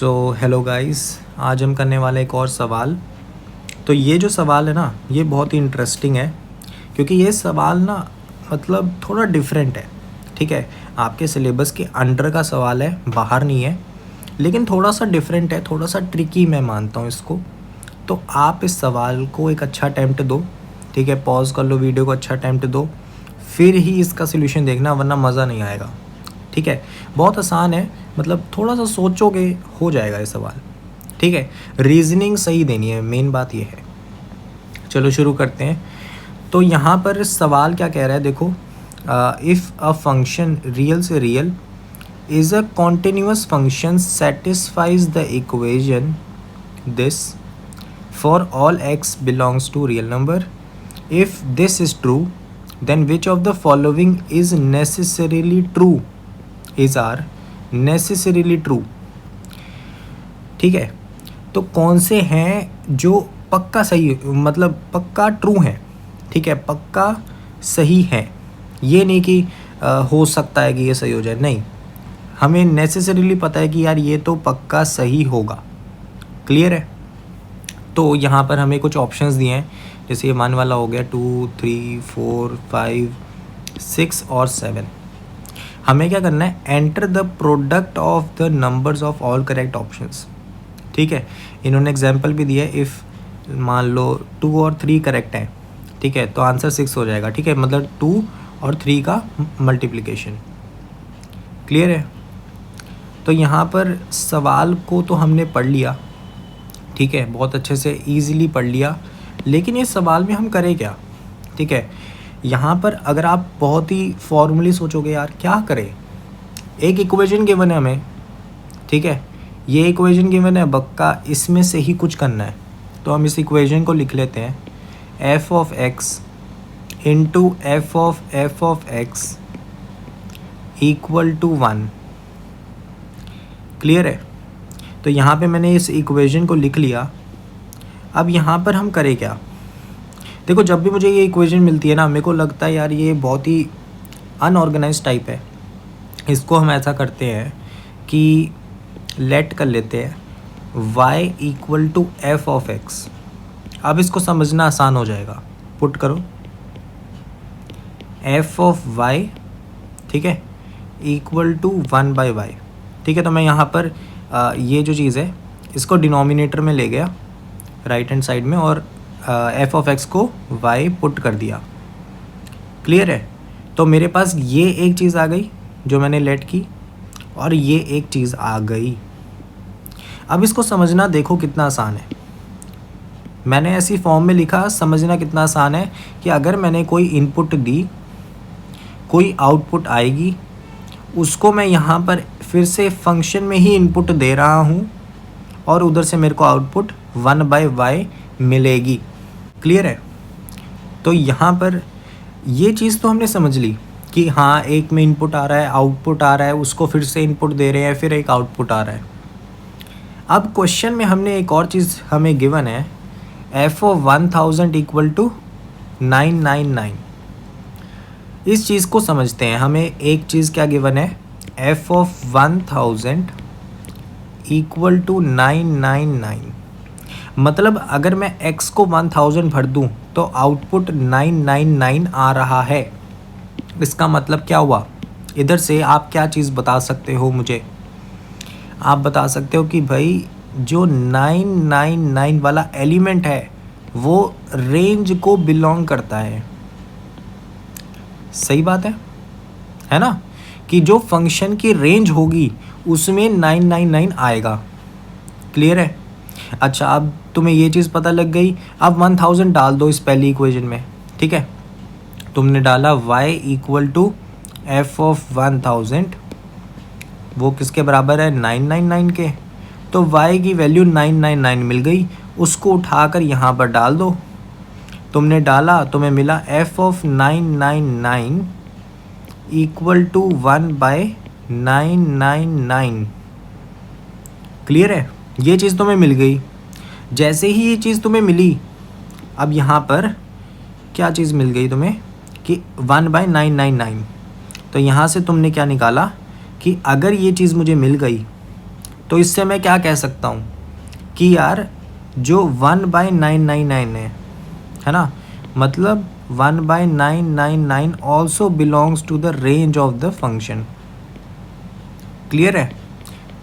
Hello guys, आज हम करने वाले एक और सवाल। तो ये जो सवाल है ना, ये बहुत ही इंटरेस्टिंग है क्योंकि ये सवाल ना मतलब थोड़ा डिफरेंट है। ठीक है, आपके सिलेबस के अंडर का सवाल है, बाहर नहीं है, लेकिन थोड़ा सा डिफरेंट है, थोड़ा सा ट्रिकी मैं मानता हूँ इसको। तो आप इस सवाल को एक अच्छा अटैम्प्ट दो। ठीक है, पॉज कर लो वीडियो को, अच्छा अटैम्प्ट दो, फिर ही इसका सोल्यूशन देखना, वरना मज़ा नहीं आएगा। ठीक है, बहुत आसान है, मतलब थोड़ा सा सोचोगे हो जाएगा ये सवाल। ठीक है, रीजनिंग सही देनी है, मेन बात ये है। चलो शुरू करते हैं। तो यहाँ पर सवाल क्या कह रहा है, देखो, इफ़ अ फंक्शन रियल से real is a continuous function satisfies the equation this for all x belongs to real number. If this is true then which of the following is necessarily true is are necessarily true। ठीक है, तो कौन से हैं जो पक्का सही, मतलब पक्का ट्रू हैं। ठीक है, पक्का सही है, ये नहीं कि हो सकता है कि ये सही हो जाए, नहीं, हमें नेसेसरीली पता है कि यार ये तो पक्का सही होगा। क्लियर है। तो यहाँ पर हमें कुछ ऑप्शंस दिए हैं, जैसे ये 1 वाला हो गया, 2, 3, 4, 5, 6 और 7। हमें क्या करना है, enter the product of the numbers of all correct options. ठीक है, इन्होंने एग्जांपल भी दिया है, इफ़ मान लो 2 और 3 करेक्ट हैं, ठीक है, तो आंसर 6 हो जाएगा। ठीक है, मतलब 2 और 3 का मल्टीप्लिकेशन। क्लियर है। तो यहाँ पर सवाल को तो हमने पढ़ लिया, ठीक है, बहुत अच्छे से ईज़िली पढ़ लिया, लेकिन इस सवाल में हम करें क्या। ठीक है, यहाँ पर अगर आप बहुत ही फॉर्मली सोचोगे, यार क्या करें, एक इक्वेशन गिवन है हमें, ठीक है, ये इक्वेशन गिवन है, बक्का इसमें से ही कुछ करना है। तो हम इस इक्वेशन को लिख लेते हैं, F of x into F of x equal to 1। Clear है। तो यहाँ पे मैंने इस इक्वेशन को लिख लिया। अब यहाँ पर हम करें क्या, देखो, जब भी मुझे ये इक्वेशन मिलती है ना, मेरे को लगता है यार ये बहुत ही अनऑर्गेनाइज टाइप है। इसको हम ऐसा करते हैं कि लेट कर लेते हैं y equal to F of x. अब इसको समझना आसान हो जाएगा, पुट करो एफ ऑफ y, ठीक है, इक्वल टू 1/y। ठीक है, तो मैं यहाँ पर ये जो चीज़ है इसको डिनोमिनेटर में ले गया राइट हैंड साइड में, और एफ ऑफ एक्स को y पुट कर दिया। क्लियर है। तो मेरे पास ये एक चीज़ आ गई जो मैंने लेट की, और ये एक चीज़ आ गई। अब इसको समझना देखो कितना आसान है, मैंने ऐसी फॉर्म में लिखा, समझना कितना आसान है कि अगर मैंने कोई इनपुट दी, कोई आउटपुट आएगी, उसको मैं यहाँ पर फिर से फंक्शन में ही इनपुट दे रहा हूँ, और उधर से मेरे को आउटपुट 1/y मिलेगी। क्लियर है। तो यहाँ पर ये चीज़ तो हमने समझ ली कि हाँ, एक में इनपुट आ रहा है, आउटपुट आ रहा है, उसको फिर से इनपुट दे रहे हैं, फिर एक आउटपुट आ रहा है। अब क्वेश्चन में हमने एक और चीज़ हमें गिवन है, एफ ऑफ 1000 इक्वल टू 999। इस चीज़ को समझते हैं। हमें एक चीज़ क्या गिवन है, एफ ऑफ 1000 इक्वल टू 999। मतलब अगर मैं x को 1000 भर दूं तो आउटपुट 999 आ रहा है। इसका मतलब क्या हुआ, इधर से आप क्या चीज़ बता सकते हो मुझे, आप बता सकते हो कि भाई जो 999 वाला एलिमेंट है वो रेंज को बिलोंग करता है। सही बात है ना, कि जो फंक्शन की रेंज होगी उसमें 999 आएगा। क्लियर है। अच्छा, अब तुम्हें ये चीज़ पता लग गई। अब 1000 डाल दो इस पहली इक्वेशन में। ठीक है, तुमने डाला y equal to F of 1000, वो किसके बराबर है, 999 के। तो y की वैल्यू 999 मिल गई, उसको उठाकर यहाँ पर डाल दो। तुमने डाला, तुम्हें मिला F of 999 equal to 1/999। Clear है, ये चीज़ तुम्हें मिल गई। जैसे ही ये चीज़ तुम्हें मिली, अब यहाँ पर क्या चीज़ मिल गई तुम्हें कि 1/999। तो यहाँ से तुमने क्या निकाला कि अगर ये चीज़ मुझे मिल गई तो इससे मैं क्या कह सकता हूँ कि यार जो 1/999 है ना, मतलब 1/999 also belongs to the range of the function. Clear है?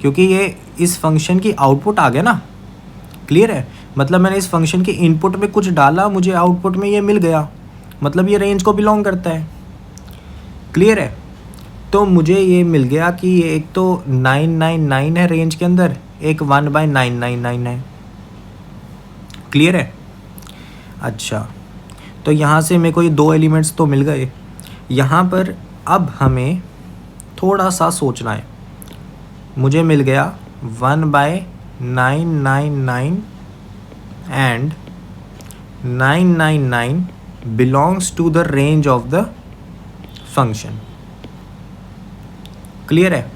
क्योंकि ये इस फंक्शन की आउटपुट आ गया ना। क्लियर है? मतलब मैंने इस फंक्शन के इनपुट में कुछ डाला, मुझे आउटपुट में ये मिल गया, मतलब ये रेंज को बिलोंग करता है। क्लियर है? तो मुझे ये मिल गया कि ये एक तो 999 है रेंज के अंदर, एक 1/999 है। क्लियर है? अच्छा, तो यहाँ से मेरे को ये 2 एलिमेंट्स तो मिल गए। यहाँ पर अब हमें थोड़ा सा सोचना है। मुझे मिल गया 1/999 and 999 belongs to the range of the function. Clear है?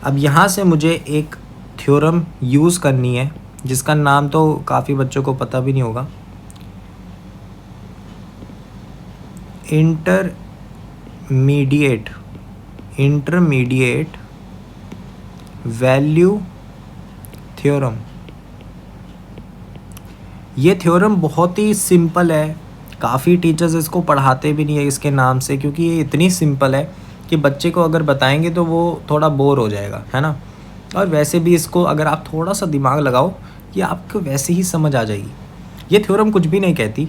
अब यहाँ से मुझे एक थ्योरम यूज़ करनी है जिसका नाम तो काफ़ी बच्चों को पता भी नहीं होगा, इंटरमीडिएट वैल्यू थ्योरम। ये थ्योरम बहुत ही सिंपल है, काफ़ी टीचर्स इसको पढ़ाते भी नहीं है इसके नाम से, क्योंकि ये इतनी सिंपल है कि बच्चे को अगर बताएंगे तो वो थोड़ा बोर हो जाएगा, है ना। और वैसे भी इसको अगर आप थोड़ा सा दिमाग लगाओ ये आपको वैसे ही समझ आ जाएगी। ये थ्योरम कुछ भी नहीं कहती,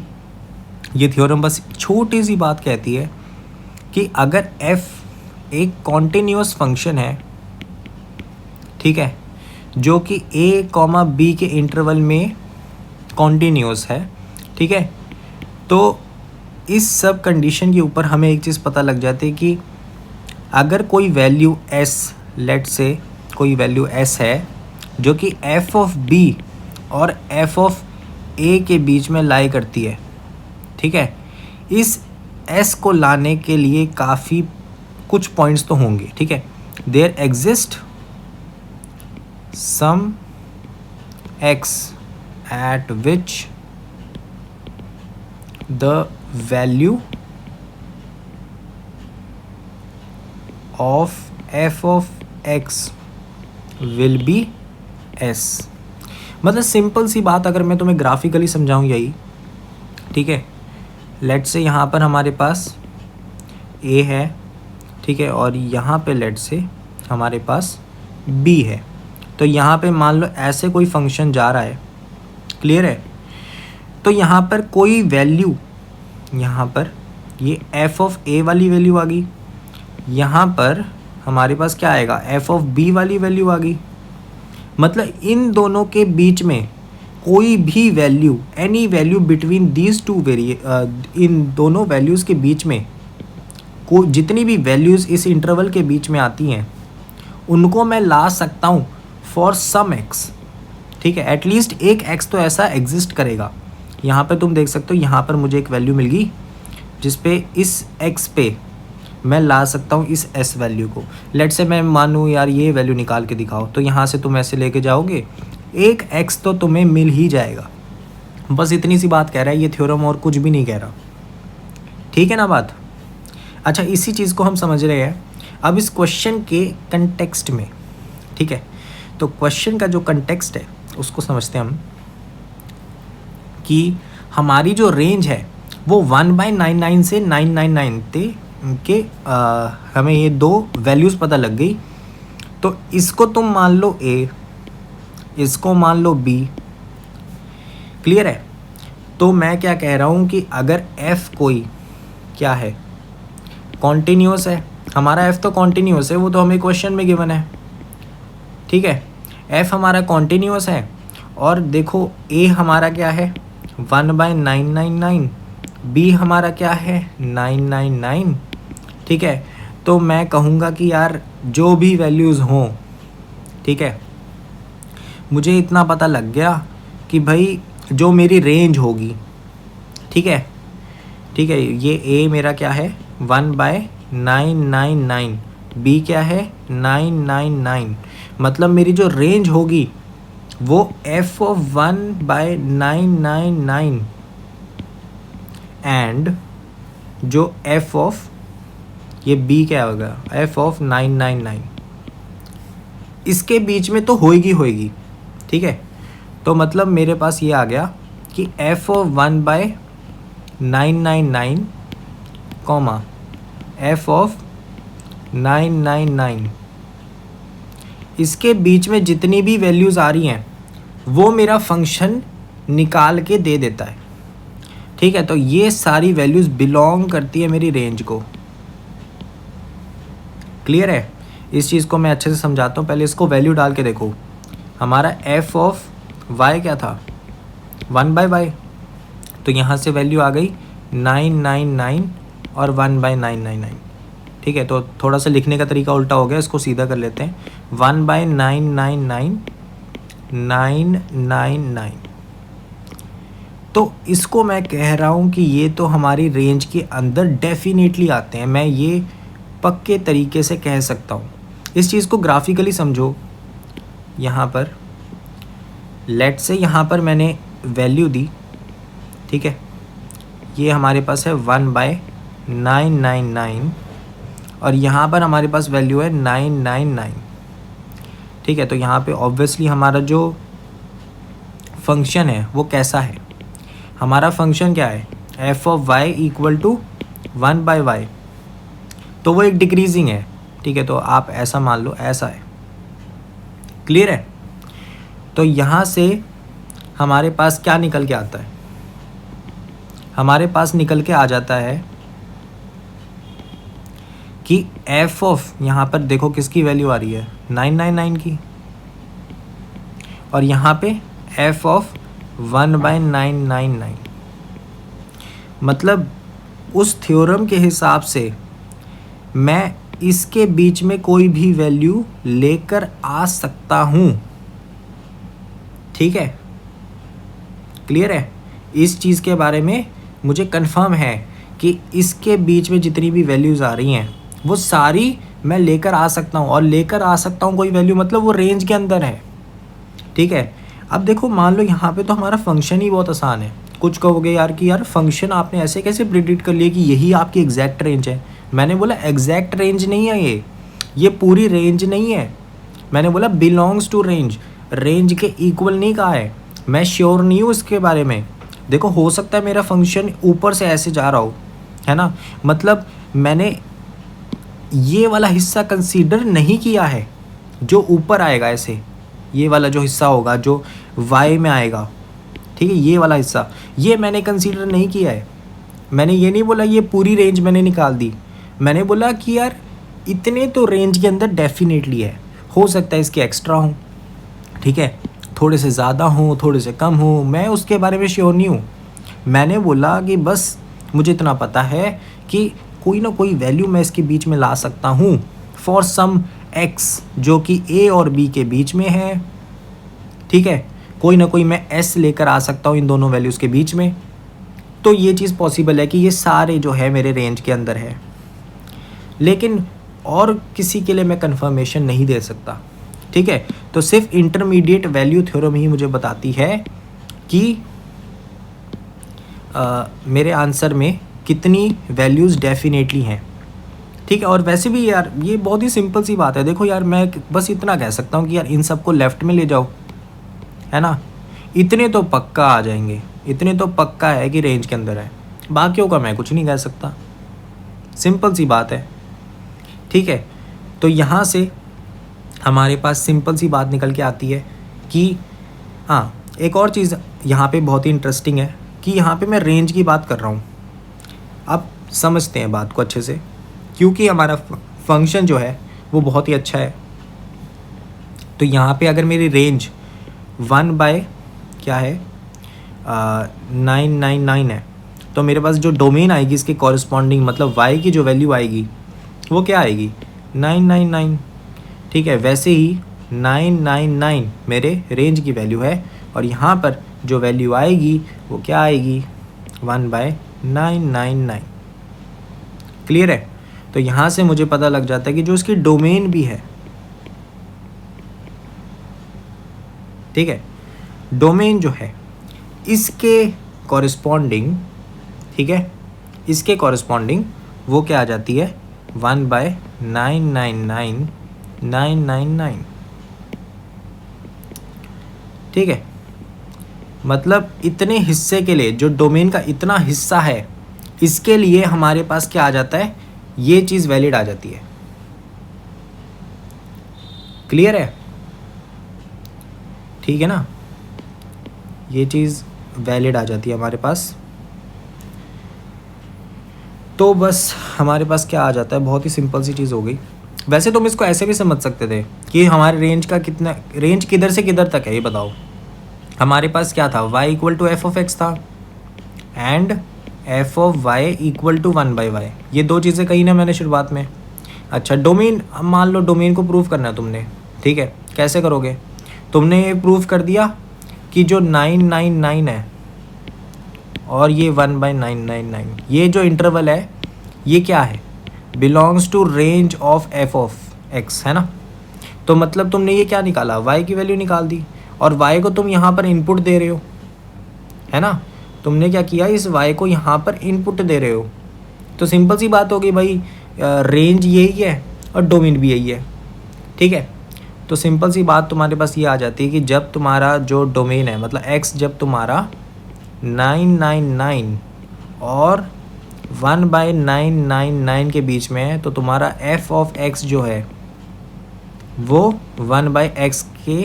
ये थ्योरम बस छोटी सी बात कहती है कि अगर f एक कॉन्टिन्यूअस फंक्शन है, ठीक है, जो कि a, b के इंटरवल में कॉन्टिन्यूअस है, ठीक है, तो इस सब कंडीशन के ऊपर हमें एक चीज़ पता लग जाती है कि अगर कोई वैल्यू s, लेट से कोई वैल्यू s है जो कि f ऑफ b और f ऑफ a के बीच में लाई करती है, ठीक है, इस s को लाने के लिए काफ़ी कुछ पॉइंट्स तो होंगे, ठीक है। There exist some x at which the value of f of x will be s। मतलब सिंपल सी बात अगर मैं तुम्हें ग्राफिकली समझाऊँ यही, ठीक है। लेट से यहाँ पर हमारे पास a है, ठीक है, और यहाँ पे लेट से हमारे पास b है। तो यहाँ पे मान लो ऐसे कोई फंक्शन जा रहा है। क्लियर है? तो यहाँ पर कोई वैल्यू, यहाँ पर ये f ऑफ a वाली वैल्यू आ गई, यहाँ पर हमारे पास क्या आएगा, f ऑफ b वाली वैल्यू आ गई। मतलब इन दोनों के बीच में कोई भी value, any value between these two इन दोनों वैल्यूज़ के बीच में कोई जितनी भी वैल्यूज़ इस इंटरवल के बीच में आती हैं उनको मैं ला सकता हूँ फॉर सम x, ठीक है। एटलीस्ट एक x तो ऐसा एग्जिस्ट करेगा। यहाँ पर तुम देख सकते हो, यहाँ पर मुझे एक वैल्यू मिल गई जिस पे इस x पे मैं ला सकता हूँ इस s वैल्यू को। लेट से मैं मानूँ यार ये वैल्यू निकाल के दिखाओ, तो यहाँ से तुम ऐसे लेके जाओगे, एक x तो तुम्हें मिल ही जाएगा। बस इतनी सी बात कह रहा है ये थ्योरम, और कुछ भी नहीं कह रहा, ठीक है ना बात। अच्छा, इसी चीज़ को हम समझ रहे हैं अब इस क्वेश्चन के कंटेक्स्ट में, ठीक है। तो क्वेश्चन का जो कंटेक्स्ट है उसको समझते हैं हम कि हमारी जो रेंज है वो 1/99 से 999 के हमें ये 2 वैल्यूज़ पता लग गई। तो इसको तुम मान लो a, इसको मान लो b। क्लियर है? तो मैं क्या कह रहा हूँ कि अगर f कोई क्या है, कॉन्टिन्यूअस है, हमारा f तो कॉन्टिन्यूअस है, वो तो हमें क्वेश्चन में गिवन है, ठीक है। f हमारा कॉन्टिन्यूअस है और देखो a हमारा क्या है 1/999, b हमारा क्या है 999, ठीक है। तो मैं कहूँगा कि यार जो भी वैल्यूज़ हों, ठीक है, मुझे इतना पता लग गया कि भाई जो मेरी रेंज होगी, ठीक है, ठीक है, ये a मेरा क्या है 1/999, b क्या है 999, मतलब मेरी जो रेंज होगी वो f ऑफ 1/999 एंड जो f ऑफ ये b क्या होगा f ऑफ 999। इसके बीच में तो होएगी, ठीक है। तो मतलब मेरे पास ये आ गया कि F of 1/999 comma F of 999, इसके बीच में जितनी भी वैल्यूज़ आ रही हैं वो मेरा फंक्शन निकाल के दे देता है, ठीक है। तो ये सारी वैल्यूज़ बिलोंग करती है मेरी रेंज को। क्लियर है? इस चीज़ को मैं अच्छे से समझाता हूँ। पहले इसको वैल्यू डाल के देखो। हमारा एफ ऑफ वाई क्या था, 1/y, तो यहाँ से वैल्यू आ गई 999 और 1/999, ठीक है। तो थोड़ा सा लिखने का तरीका उल्टा हो गया, इसको सीधा कर लेते हैं। 1/999 999, तो इसको मैं कह रहा हूँ कि ये तो हमारी रेंज के अंदर डेफिनेटली आते हैं। मैं ये पक्के तरीके से कह सकता हूँ। इस चीज़ को ग्राफिकली समझो। यहाँ पर लेट से यहाँ पर मैंने वैल्यू दी, ठीक है। ये हमारे पास है 1/999 और यहाँ पर हमारे पास वैल्यू है 999, ठीक है। तो यहाँ पे ऑब्वियसली हमारा जो फंक्शन है वो कैसा है, हमारा फंक्शन क्या है, F of Y equal to 1/y, तो वो एक डिक्रीजिंग है, ठीक है। तो आप ऐसा मान लो, ऐसा है। क्लियर है? तो यहाँ से हमारे पास क्या निकल के आता है, हमारे पास निकल के आ जाता है कि एफ ऑफ, यहाँ पर देखो किसकी वैल्यू आ रही है, 999 की, और यहाँ पे एफ ऑफ 1/999। मतलब उस थ्योरम के हिसाब से मैं इसके बीच में कोई भी वैल्यू लेकर आ सकता हूँ, ठीक है। क्लियर है? इस चीज़ के बारे में मुझे कंफर्म है कि इसके बीच में जितनी भी वैल्यूज़ आ रही हैं वो सारी मैं लेकर आ सकता हूँ, और लेकर आ सकता हूँ कोई वैल्यू मतलब वो रेंज के अंदर है, ठीक है। अब देखो, मान लो यहाँ पे तो हमारा फंक्शन ही बहुत आसान है। कुछ कहोगे यार कि यार फंक्शन आपने ऐसे कैसे प्रिडिक्ट कर लिया कि यही आपकी एग्जैक्ट रेंज है। मैंने बोला एग्जैक्ट रेंज नहीं है, ये पूरी रेंज नहीं है। मैंने बोला बिलोंग्स टू रेंज, रेंज के इक्वल नहीं कहा है। मैं श्योर नहीं हूँ इसके बारे में। देखो, हो सकता है मेरा फंक्शन ऊपर से ऐसे जा रहा हो, है ना, मतलब मैंने ये वाला हिस्सा कंसीडर नहीं किया है जो ऊपर आएगा ऐसे, ये वाला जो हिस्सा होगा जो वाई में आएगा, ठीक है, ये वाला हिस्सा ये मैंने कंसीडर नहीं किया है। मैंने ये नहीं बोला ये पूरी रेंज मैंने निकाल दी। मैंने बोला कि यार इतने तो रेंज के अंदर डेफिनेटली है, हो सकता है इसके एक्स्ट्रा हूँ, ठीक है, थोड़े से ज़्यादा हूँ, थोड़े से कम हूँ, मैं उसके बारे में श्योर नहीं हूँ। मैंने बोला कि बस मुझे इतना पता है कि कोई ना कोई वैल्यू मैं इसके बीच में ला सकता हूँ फॉर सम एक्स जो कि ए और बी के बीच में है, ठीक है। कोई ना कोई मैं एस लेकर आ सकता हूँ इन दोनों वैल्यूज़ के बीच में। तो ये चीज़ पॉसिबल है कि ये सारे जो है मेरे रेंज के अंदर है, लेकिन और किसी के लिए मैं कंफर्मेशन नहीं दे सकता, ठीक है। तो सिर्फ इंटरमीडिएट वैल्यू थ्योरम ही मुझे बताती है कि मेरे आंसर में कितनी वैल्यूज़ डेफिनेटली हैं, ठीक है। और वैसे भी यार ये बहुत ही सिंपल सी बात है। देखो यार, मैं बस इतना कह सकता हूँ कि यार इन सबको लेफ़्ट में ले जाओ, है ना, इतने तो पक्का आ जाएंगे, इतने तो पक्का है कि रेंज के अंदर है। बाकियों का मैं कुछ नहीं कह सकता, सिंपल सी बात है, ठीक है। तो यहाँ से हमारे पास सिंपल सी बात निकल के आती है कि हाँ, एक और चीज़ यहाँ पे बहुत ही इंटरेस्टिंग है कि यहाँ पे मैं रेंज की बात कर रहा हूँ। अब समझते हैं बात को अच्छे से, क्योंकि हमारा फंक्शन जो है वो बहुत ही अच्छा है। तो यहाँ पे अगर मेरी रेंज 1/, क्या है, 999 है, तो मेरे पास जो डोमेन आएगी इसके कॉरस्पॉन्डिंग, मतलब y की जो वैल्यू आएगी वो क्या आएगी, 999, ठीक है। वैसे ही 999 मेरे रेंज की वैल्यू है, और यहाँ पर जो वैल्यू आएगी वो क्या आएगी, 1/999। क्लियर है? तो यहाँ से मुझे पता लग जाता है कि जो इसकी डोमेन भी है, ठीक है, डोमेन जो है इसके कॉरस्पॉन्डिंग, ठीक है, इसके कॉरस्पॉन्डिंग वो क्या आ जाती है, 1/999,999। ठीक है, मतलब इतने हिस्से के लिए, जो डोमेन का इतना हिस्सा है, इसके लिए हमारे पास क्या आ जाता है, ये चीज़ वैलिड आ जाती है। क्लियर है? ठीक है ना, ये चीज़ वैलिड आ जाती है हमारे पास। तो बस हमारे पास क्या आ जाता है, बहुत ही सिंपल सी चीज़ हो गई। वैसे तुम इसको ऐसे भी समझ सकते थे कि हमारे रेंज का कितना, रेंज किधर से किधर तक है ये बताओ। हमारे पास क्या था, y equal to F of X था and F of Y equal to 1/y। ये दो चीज़ें कही ना मैंने शुरुआत में। अच्छा, डोमेन, मान लो डोमेन को प्रूव करना है तुमने, ठीक है, कैसे करोगे, तुमने ये प्रूव कर दिया कि जो 999 है और ये 1/999, ये जो इंटरवल है ये क्या है, belongs to range of F of x, है ना। तो मतलब तुमने ये क्या निकाला, y की वैल्यू निकाल दी, और y को तुम यहाँ पर इनपुट दे रहे हो, है ना। तुमने क्या किया, इस y को यहाँ पर इनपुट दे रहे हो। तो सिंपल सी बात हो गई भाई, रेंज यही है और डोमेन भी यही है, ठीक है। तो सिंपल सी बात तुम्हारे पास ये आ जाती है कि जब तुम्हारा जो डोमेन है, मतलब x जब तुम्हारा 999 और 1/999 के बीच में है, तो तुम्हारा f ऑफ x जो है वो 1/x के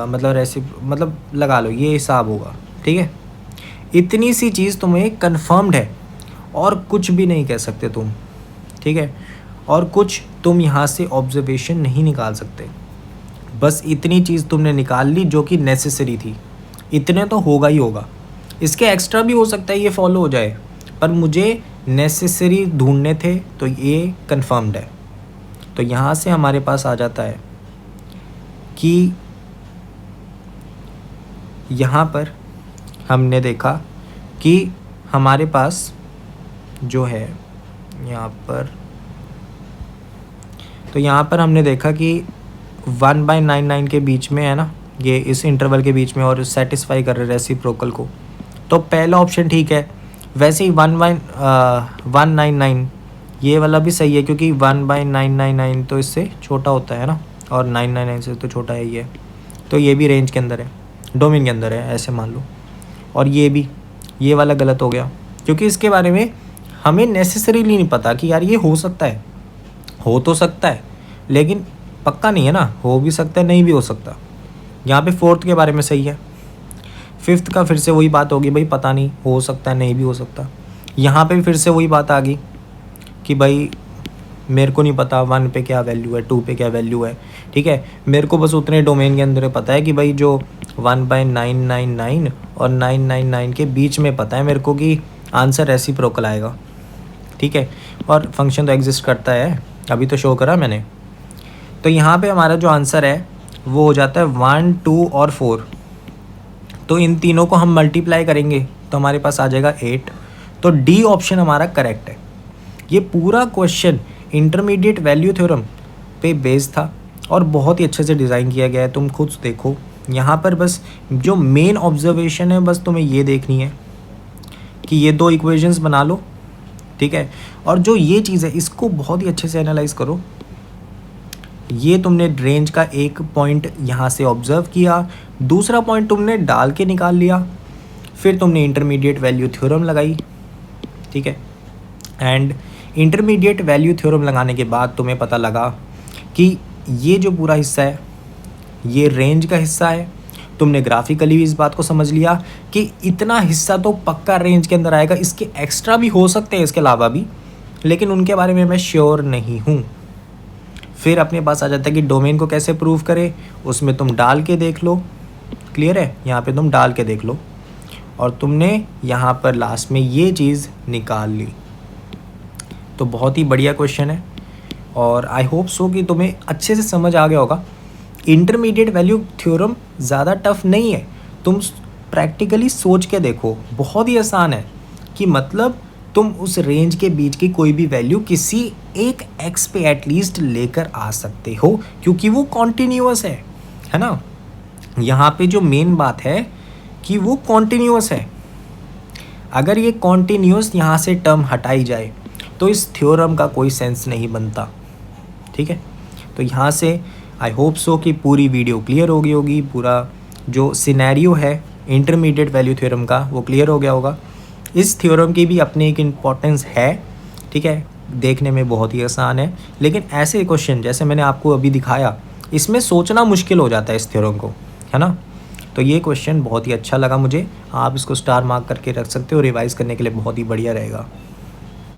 मतलब ऐसे, मतलब लगा लो ये हिसाब होगा, ठीक है। इतनी सी चीज़ तुम्हें कंफर्म्ड है और कुछ भी नहीं कह सकते तुम, ठीक है, और कुछ तुम यहाँ से ऑब्जर्वेशन नहीं निकाल सकते। बस इतनी चीज़ तुमने निकाल ली जो कि नेसेसरी थी, इतने तो होगा ही होगा। इसके एक्स्ट्रा भी हो सकता है ये फॉलो हो जाए, पर मुझे नेसेसरी ढूंढने थे तो ये कंफर्म्ड है। तो यहाँ से हमारे पास आ जाता है कि यहाँ पर हमने देखा कि हमारे पास जो है यहाँ पर, तो यहाँ पर हमने देखा कि 1/99 के बीच में है ना, ये इस इंटरवल के बीच में, और सेटिस्फाई कर रहे रेसिप्रोकल को। तो पहला ऑप्शन ठीक है। वैसे ही 1/199 ये वाला भी सही है, क्योंकि 1/999 तो इससे छोटा होता है ना, और 999 से तो छोटा है ही है। तो ये भी रेंज के अंदर है, डोमेन के अंदर है, ऐसे मान लो। और ये भी, ये वाला गलत हो गया, क्योंकि इसके बारे में हमें नेसेसरीली नहीं पता कि यार ये हो सकता है, हो तो सकता है लेकिन पक्का नहीं है ना, हो भी सकता है नहीं भी हो सकता। यहाँ पे फोर्थ के बारे में सही है, फिफ्थ का फिर से वही बात होगी भाई, पता नहीं, हो सकता है नहीं भी हो सकता। यहाँ पे फिर से वही बात आ गई कि भाई मेरे को नहीं पता 1 पे क्या वैल्यू है, 2 पे क्या वैल्यू है, ठीक है। मेरे को बस उतने डोमेन के अंदर पता है कि भाई जो 1/999 और 999 के बीच में पता है मेरे को कि आंसर रेसिप्रोकल आएगा, ठीक है। और फंक्शन तो एग्जिस्ट करता है, अभी तो शो करा मैंने। तो यहाँ पे हमारा जो आंसर है वो हो जाता है 1, 2 और 4। तो इन तीनों को हम मल्टीप्लाई करेंगे तो हमारे पास आ जाएगा 8। तो डी ऑप्शन हमारा करेक्ट है। ये पूरा क्वेश्चन इंटरमीडिएट वैल्यू थ्योरम पे बेस्ड था और बहुत ही अच्छे से डिज़ाइन किया गया है। तुम खुद देखो, यहाँ पर बस जो मेन ऑब्जर्वेशन है बस तुम्हें ये देखनी है कि ये दो इक्वेशंस बना लो, ठीक है। और जो ये चीज़ है इसको बहुत ही अच्छे से एनालाइज करो। ये तुमने रेंज का एक पॉइंट यहाँ से ऑब्जर्व किया, दूसरा पॉइंट तुमने डाल के निकाल लिया, फिर तुमने इंटरमीडिएट वैल्यू थ्योरम लगाई, ठीक है। एंड इंटरमीडिएट वैल्यू थ्योरम लगाने के बाद तुम्हें पता लगा कि ये जो पूरा हिस्सा है ये रेंज का हिस्सा है। तुमने ग्राफिकली भी इस बात को समझ लिया कि इतना हिस्सा तो पक्का रेंज के अंदर आएगा, इसके एक्स्ट्रा भी हो सकते हैं इसके अलावा भी, लेकिन उनके बारे में मैं श्योर नहीं हूँ। फिर अपने पास आ जाता है कि डोमेन को कैसे प्रूव करें, उसमें तुम डाल के देख लो। क्लियर है, यहाँ पे तुम डाल के देख लो और तुमने यहाँ पर लास्ट में ये चीज़ निकाल ली। तो बहुत ही बढ़िया क्वेश्चन है और आई होप सो कि तुम्हें अच्छे से समझ आ गया होगा। इंटरमीडिएट वैल्यू थ्योरम ज़्यादा टफ नहीं है, तुम प्रैक्टिकली सोच के देखो, बहुत ही आसान है कि मतलब तुम उस रेंज के बीच की कोई भी वैल्यू किसी एक एक्स पे एटलीस्ट लेकर आ सकते हो, क्योंकि वो कॉन्टिन्यूअस है ना। यहाँ पे जो मेन बात है कि वो कॉन्टिन्यूअस है। अगर ये कॉन्टिन्यूअस यहाँ से टर्म हटाई जाए तो इस थ्योरम का कोई सेंस नहीं बनता, ठीक है। तो यहाँ से आई होप सो कि पूरी वीडियो क्लियर हो गई होगी, पूरा जो सिनेरियो है इंटरमीडिएट वैल्यू थ्योरम का वो क्लियर हो गया होगा। इस थ्योरम की भी अपनी एक इम्पॉर्टेंस है, ठीक है, देखने में बहुत ही आसान है, लेकिन ऐसे क्वेश्चन जैसे मैंने आपको अभी दिखाया इसमें सोचना मुश्किल हो जाता है इस थ्योरम को, है ना। तो ये क्वेश्चन बहुत ही अच्छा लगा मुझे, आप इसको स्टार मार्क करके रख सकते हो, रिवाइज़ करने के लिए बहुत ही बढ़िया रहेगा।